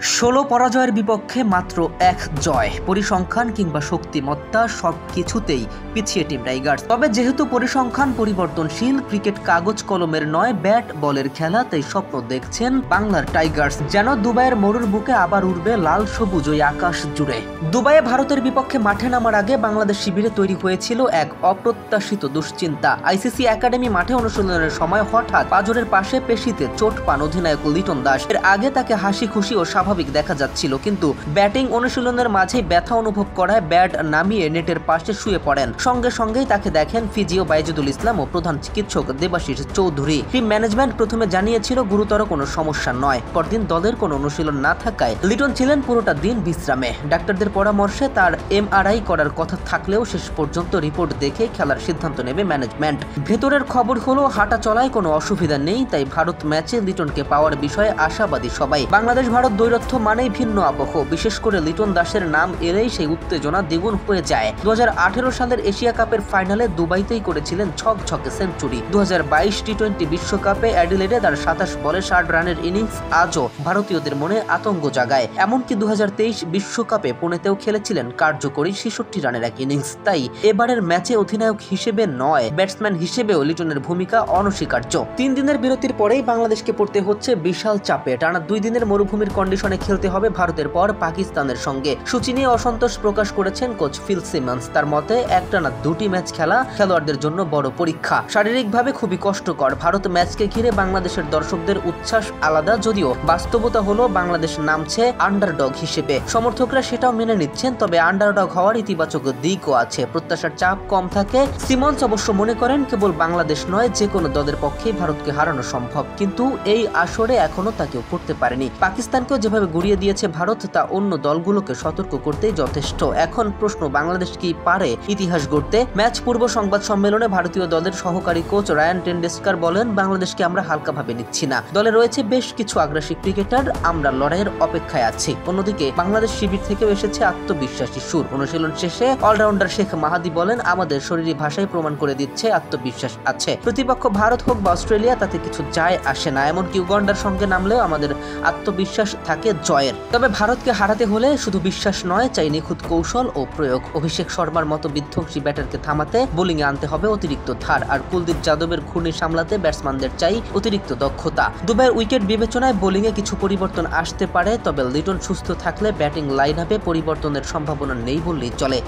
১৬ পরাজয়ের বিপক্ষে মাত্র এক জয়। পরিসংখ্যান কিংবা শক্তিমত্তা সবকিছুতেই পিছিয়ে টিম টাইগার্স। তবে যেহেতু পরিসংখ্যান পরিবর্তনশীল, ক্রিকেট কাগজ কলমের নয়, ব্যাট বলের খেলা, তাই স্বপ্ন দেখছেন বাংলার টাইগার্স যেন দুবাইয়ের মরুর বুকে আবার উড়বে লাল সবুজ ওই আকাশ জুড়ে। দুবাইয়ে ভারতের বিপক্ষে মাঠে নামার আগে বাংলাদেশ শিবিরে তৈরি হয়েছিল এক অপ্রত্যাশিত দুশ্চিন্তা। আইসিসি একাডেমি মাঠে অনুশীলনের সময় হঠাৎ পাজরের পাশে পেশিতে চোট পান অধিনায়ক লিটন দাস। এর আগে তাকে হাসি খুশি ও স্বাভাবিক দেখা যাচ্ছিল, কিন্তু ব্যাটিং অনুশীলনের মাঝেই ব্যথা অনুভব করায় ব্যাট নামিয়ে নেটের পাশে শুয়ে পড়েন। সঙ্গে সঙ্গেই তাকে দেখেন ফিজিও বাইজুদুল ইসলাম ও প্রধান চিকিৎসক দেবাশিস চৌধুরী। টিম ম্যানেজমেন্ট প্রথমে জানিয়েছিল গুরুতর কোনো সমস্যা নয়। পরদিন দলের কোনো অনুশীলন না থাকায় লিটন ছিলেন পুরোটা দিন বিশ্রামে। ডাক্তারদের পরামর্শে তার এমআরআই করার কথা থাকলেও শেষ পর্যন্ত রিপোর্ট দেখে খেলার সিদ্ধান্ত নেবে ম্যানেজমেন্ট। ভেতরের খবর হলো হাঁটা চলায় কোনো অসুবিধা নেই, তাই ভারত ম্যাচে লিটনকে পাওয়ার বিষয়ে আশাবাদী সবাই। বাংলাদেশ ভারত দ্বৈরথ্য মানেই ভিন্ন আবহ, বিশেষ করে লিটন দাসের নাম এলেই সেই উত্তেজনা দ্বিগুণ হয়ে যায়। 2018 সালের এশিয়া কাপের ফাইনালে দুবাইতেই করেছিলেন ছকছকে সেঞ্চুরি। 2022 টি-20 বিশ্বকাপে অ্যাডিলেডে তার 27 বলে 60 রানের ইনিংস আজও ভারতীয়দের মনে আতঙ্ক জাগায়। এমনকি 2023 বিশ্বকাপে পুনেতেও খেলেছিলেন কার্যকরী 66 রানের এক ইনিংস। তাই এবারের ম্যাচে অধিনায়ক হিসেবে নয়, ব্যাটসম্যান হিসেবেও লিটনের ভূমিকা অনস্বীকার্য। 3 দিনের বিরতির পরেই বাংলাদেশকে পড়তে হচ্ছে বিশাল চাপে। টানা 2 দিনের মরুভূমির কন্ডিশনে খেলতে হবে ভারতের পর পাকিস্তানের সঙ্গে। সূচি নিয়ে অসন্তোষ প্রকাশ করেছেন কোচ ফিল সিমন্স। তার মতে একটানা 2টি ম্যাচ খেলা খেলোয়াড়দের জন্য বড় পরীক্ষা, শারীরিকভাবে খুবই কষ্টকর। ভারত ম্যাচকে ঘিরে বাংলাদেশের দর্শকদের উচ্ছ্বাস আলাদা, যদিও বাস্তবতা হলো বাংলাদেশ নামছে আন্ডারডগ হিসেবে। সমর্থকরা সেটাও মেনে নিচ্ছেন, তবে আন্ডারডগ হওয়ার ইতিবাচক দিকও আছে। প্রত্যাশার চাপ কম থাকে। সিমন্স অবশ্য মনে করেন কেবল বাংলাদেশ নয়, যে কোনো দলের পক্ষেই ভারতকে হারানো সম্ভব, কিন্তু এই আসরে এখনো তা কেউ করতে পারেনি। পাকিস্তানকেও যেভাবে গুড়িয়ে দিয়েছে ভারত, তা অন্য দলগুলোকে সতর্ক করতেই যথেষ্ট। এখন প্রশ্ন, বাংলাদেশ কি পারে ইতিহাস গড়তে? ম্যাচ পূর্ব সংবাদ সম্মেলনে ভারতীয় দলের সহকারী কোচ রায়ান টেন্ডুলকার বলেন, বাংলাদেশকে আমরা হালকাভাবে নিচ্ছি না। দলে রয়েছে বেশ কিছু আগ্রাসী ক্রিকেটার, আমরা লড়াইয়ের অপেক্ষায় আছি। অন্যদিকে বাংলাদেশ শিবির থেকেও এসেছে আত্মবিশ্বাসী সুর। অনুশীলন শেষে অলরাউন্ডার শেখ মাহাদি বলেন, আমাদের শরীরী ভাষায় প্রমাণ করে দিচ্ছে আত্মবিশ্বাস আছে। প্রতিপক্ষ ভারত হোক বা অস্ট্রেলিয়া, তাতে কিছু যায় আসে না। এমনকি উগান্ডার সঙ্গে নামলেও আমাদের আত্মবিশ্বাস থাকে জয়ের। তবে ভারতকে হারাতে হলে শুধু বিশ্বাস নয়, চাই নিখুঁত কৌশল ও প্রয়োগ। অভিষেক শর্মার মতো বিধ্বংসী ব্যাটারকে থামাতে বোলিংয়ে আনতে হবে অতিরিক্ত ধার, আর কুলদীপ যাদবের ঘূর্ণি সামলাতে ব্যাটসম্যানদের চাই অতিরিক্ত দক্ষতা। দুবাইয়ের উইকেট বিবেচনায় বোলিংয়ে কিছু পরিবর্তন আসতে পারে, তবে লিটন সুস্থ থাকলে ব্যাটিং লাইন আপে পরিবর্তনের সম্ভাবনা নেই বললেই চলে।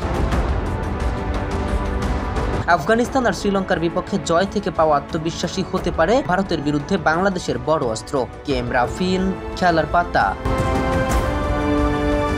আফগানিস্তান আর শ্রীলঙ্কার বিপক্ষে জয় থেকে পাওয়া আত্মবিশ্বাসী হতে পারে ভারতের বিরুদ্ধে বাংলাদেশের বড় অস্ত্র। কেএম রাফিন, খেলার পাতা।